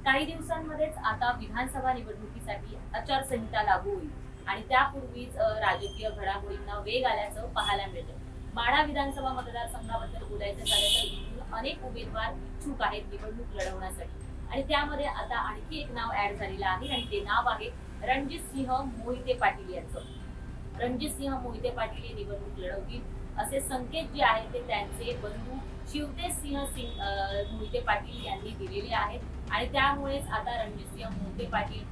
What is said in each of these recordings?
काही दिवसांमध्येच आता विधानसभा निवडणुकीसाठी आचारसंहिता लागू होईल आणि त्यापूर्वीच राजकीय घडामोडींना वेग आल्याचं पाहायला मिळतं। माढा विधानसभा मतदारसंघाबद्दल बोलायचं झालं तर इथून अनेक उमेदवार इच्छुक आहेत निवडणूक लढवण्यासाठी आणि त्यामध्ये आता आणखी एक नाव ऍड झालेलं आहे आणि ते नाव आहे रणजितसिंह मोहिते पाटील यांचं। रणजितसिंह मोहिते पाटील हे निवडणूक लढवतील असे संकेत जे आहेत ते त्यांचे बंधू शिवतेजसिंह मोहिते पाटील यांनी दिलेले आहेत आणि त्यामुळेच आता रणजितसिंह मोहिते पाटील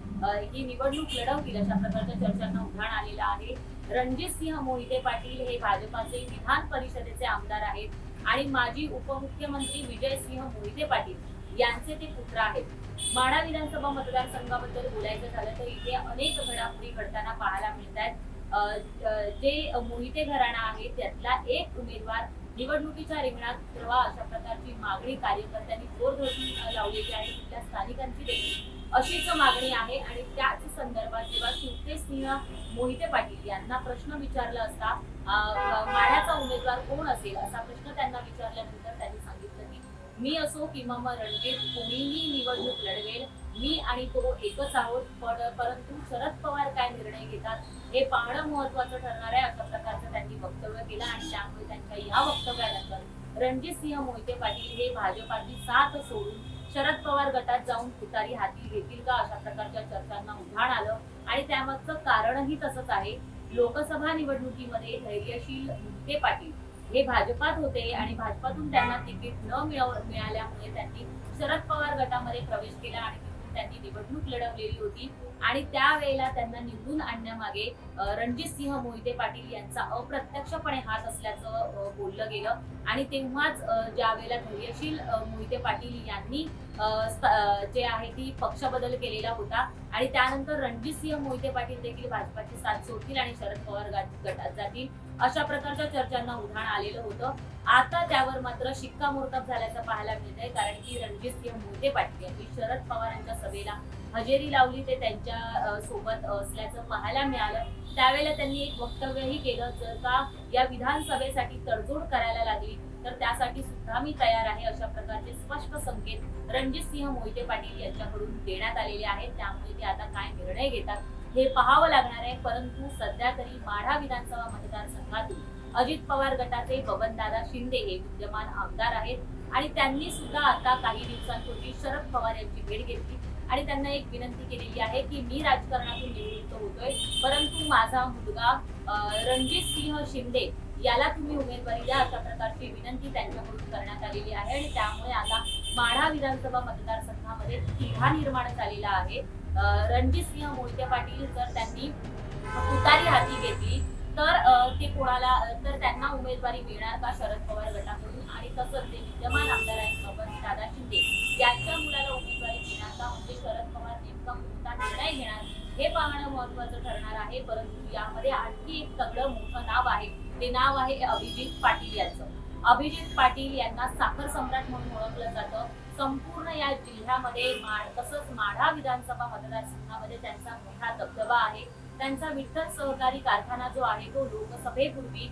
ही निवडणूक लढवतील अशा प्रकारच्या चर्चांना उधाण आलेलं आहे। रणजितसिंह मोहिते पाटील हे भाजपाचे विधान परिषदेचे आमदार आहेत आणि माजी उपमुख्यमंत्री विजयसिंह मोहिते पाटील यांचे ते पुत्र आहेत। माढा विधानसभा मतदारसंघाबद्दल बोलायचं झालं तर इथे अनेक घडामोडी घडताना पाहायला मिळत आहेत। जे मोहिते घराणा आहे त्यातला एक उमेदवार निवडणुकीच्या रिंगणात उतरवा अशा प्रकारची मागणी कार्यकर्त्यांनी जोरधोरण लावलेली आहे। तिथल्या स्थानिकांची देखील अशीच मागणी आहे आणि त्याच संदर्भात जेव्हा शिवतेजसिंह मोहिते पाटील यांना प्रश्न विचारला असता माढ्याचा उमेदवार कोण असेल असा प्रश्न त्यांना विचारल्यानंतर त्यांनी सांगितलं की मी असो किंवा मग रणजित कोणीही निवडणूक लढवेल, मी आणि तो एकच आहोत, परंतु शरद पवार काय निर्णय घेतात हे पाहणं महत्वाचं ठरणार आहे अशा प्रकारचं त्यांनी वक्तव्य केलं आणि त्यामुळे त्यांच्या या वक्तव्यानंतर रणजितसिंह मोहिते पाटील हे भाजपाची साथ सोडून शरद पवार गटात जाऊन तुतारी हाती घेतील का अशा प्रकारच्या चर्चांना उधाण आलं आणि त्यामागचं कारणही तसंच आहे। लोकसभा निवडणुकीमध्ये धैर्यशील मोहिते पाटील हे भाजपात होते आणि भाजपातून त्यांना तिकीट न मिळाल्यामुळे त्यांनी शरद पवार गटामध्ये प्रवेश केला आणि तिथून त्यांनी निवडणूक लढवलेली होती आणि त्यावेळेला त्यांना निवडून आणण्यामागे रणजितसिंह मोहिते पाटील यांचा अप्रत्यक्षपणे हात असल्याचं बोललं गेलं आणि तेव्हाच ज्या वेळेला धैर्यशील मोहिते पाटील यांनी जे आहे ती पक्ष बदल केलेला होता आणि त्यानंतर रणजितसिंह मोहिते पाटील देखील भाजपाची साथ सोडतील आणि शरद पवार गटात जातील अशा प्रकारच्या चर्चांना उधाण आलेलं होतं। आता त्यावर मात्र शिक्कामोर्तब झाल्याचं पाहायला मिळतंय कारण की रणजितसिंह मोहिते पाटील यांनी शरद पवारांच्या सभेला हजेरी लावली, ते त्यांच्या सोबत असल्याचं पाहायला मिळालं। त्यावेळेला त्यांनी एक वक्तव्यही केलं, जर का या विधानसभेसाठी तडजोड करायला लागली तर त्यासाठी सुद्धा मी तयार आहे अशा प्रकारचे स्पष्ट संकेत रणजितसिंह मोहिते पाटील यांच्याकडून देण्यात आलेले आहेत। त्यामुळे ते आता काय निर्णय घेतात हे पाहावं लागणार आहे, परंतु सध्या तरी माढा विधानसभा मतदारसंघातून अजित पवार गटाचे बबनदादा शिंदे हे विद्यमान आमदार आहेत आणि त्यांनी सुद्धा आता काही दिवसांपूर्वी शरद पवार यांची भेट घेतली आणि त्यांना एक विनंती केलेली आहे की मी राजकारणातून निवृत्त होतोय, परंतु माझा मुलगा रणजितसिंह शिंदे याला तुम्ही उमेदवारी द्या अशा प्रकारची विनंती त्यांच्याकडून करण्यात आलेली आहे आणि त्यामुळे आता माढा विधानसभा मतदारसंघामध्ये तिढा निर्माण झालेला आहे। रणजितसिंह मोहिते पाटील जर त्यांनी तुतारी हाती घेतली तर ते कोणाला तर त्यांना उमेदवारी मिळणार का शरद पवार गटाकडून आणि तसंच ते विद्यमान आमदार आहेत बबनदादा शिंदे यांच्या मुलाला उमेदवारी मिळणार का, म्हणजे शरद पवार नेमका कोणता निर्णय घेणार हे पाहणं महत्वाचं ठरणार आहे। परंतु यामध्ये आणखी एक सगळं मोठं नाव आहे, ते नाव आहे अभिजित पाटील यांचं। अभिजित पाटील यांना साखर सम्राट म्हणून ओळखलं जातं। संपूर्ण या जिल्ह्यामध्ये तसंच माढा विधानसभा मतदारसंघामध्ये त्यांचा मोठा दबदबा आहे। त्यांचा विठ्ठल सहकारी कारखाना जो आहे तो लोकसभेपूर्वी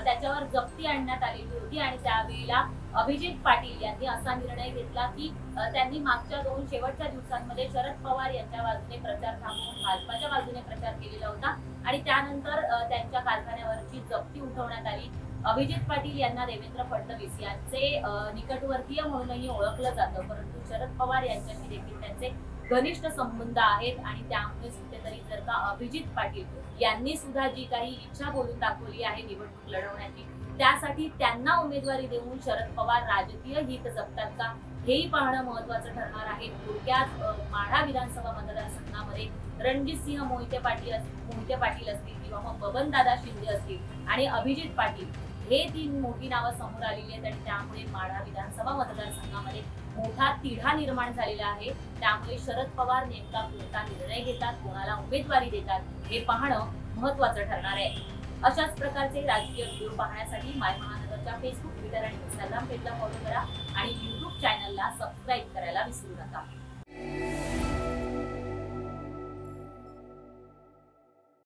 त्याच्यावर जप्ती आणण्यात आलेली होती आणि त्यावेळेला अभिजित पाटील यांनी असा निर्णय घेतला की त्यांनी मागच्या शेवटच्या दिवसांमध्ये शरद पवार यांच्या बाजूने प्रचार थांबवून भाजपाच्या बाजूने प्रचार केलेला होता आणि त्यानंतर त्यांच्या कारखान्यावरची जप्ती उठवण्यात आली। अभिजित पाटील यांना देवेंद्र फडणवीस यांचे निकटवर्तीय म्हणूनही ओळखलं जातं, परंतु शरद पवार यांच्याशी देखील त्यांचे घनिष्ठ संबंध आहेत आणि त्यामुळे कुठेतरी जर का अभिजित पाटील यांनी सुद्धा जी काही इच्छा बोलून दाखवली आहे निवडणूक लढवण्याची त्यासाठी त्यांना उमेदवारी देऊन शरद पवार राजकीय हित जपतात का हेही पाहणं महत्वाचं ठरणार आहे। थोडक्यात माढा विधानसभा मतदारसंघामध्ये रणजितसिंह मोहिते पाटील असतील किंवा मग बबनदादा शिंदे असतील आणि अभिजित पाटील हे तीन मोठी नावं समोर आलेली आहेत आणि त्यामुळे माढा विधानसभा मतदारसंघामध्ये मोठा तिढा निर्माण झालेला आहे। त्यामुळे शरद पवार नेमका कोणता निर्णय घेतात, कोणाला उमेदवारी देतात हे पाहणं महत्वाचं ठरणार आहे। अशाच प्रकारचे राजकीय व्हिडिओ पाहण्यासाठी माय महानगरच्या फेसबुक, ट्विटर आणि इंस्टाग्राम पेजला फॉलो करा आणि YouTube चॅनलला सबस्क्राईब करायला विसरू नका।